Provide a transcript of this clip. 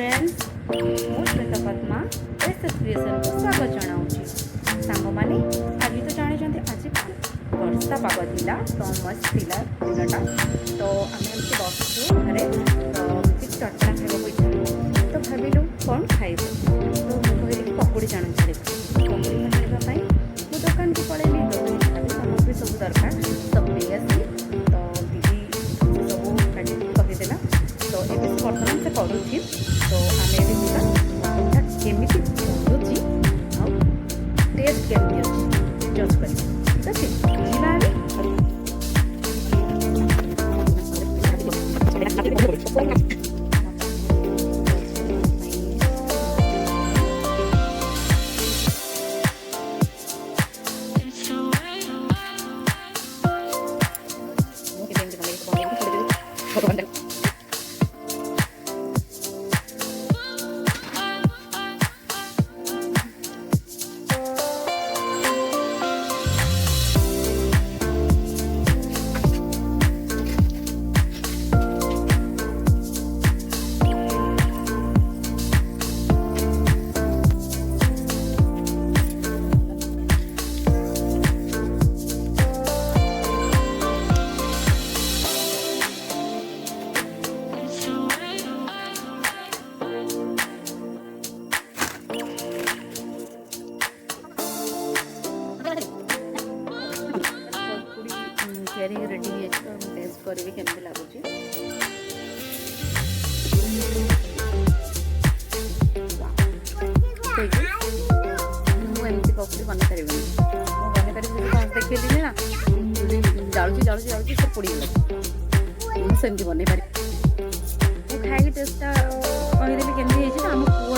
friends मो Shweta Padma S creation को स्वागत जनाऊँगी सांग मैंने आज तो जानी आज वर्षा पाग था तो मस्त थिला दिनटा तो आम एमती बसु घरे तो किसी चटना खाइबा इच्छा तो भाविलु कौन खाइबु तो कहली पकुड़ी जान छाड़ी पकुड़ी छाड़ापी मो दुकान को पलैली तो सामग्री सब दरकार सब नहीं आसी तो दीदी सब कहीदेला तो ये बर्तमान से करुच्छी तो आम एटा केमी बनूँ आउ टेस्ट केमी अच्छी जज कर ठीक अच्छे रेडी है टेस्ट करी केमती लगुच मुझे पकड़ी बन पारि बन पारि देखी ना जाऊँगी जाऊँगी जाऊँगी सब पड़गला सेमती बन पारि खाई टेस्टा कहीदेली केमती आम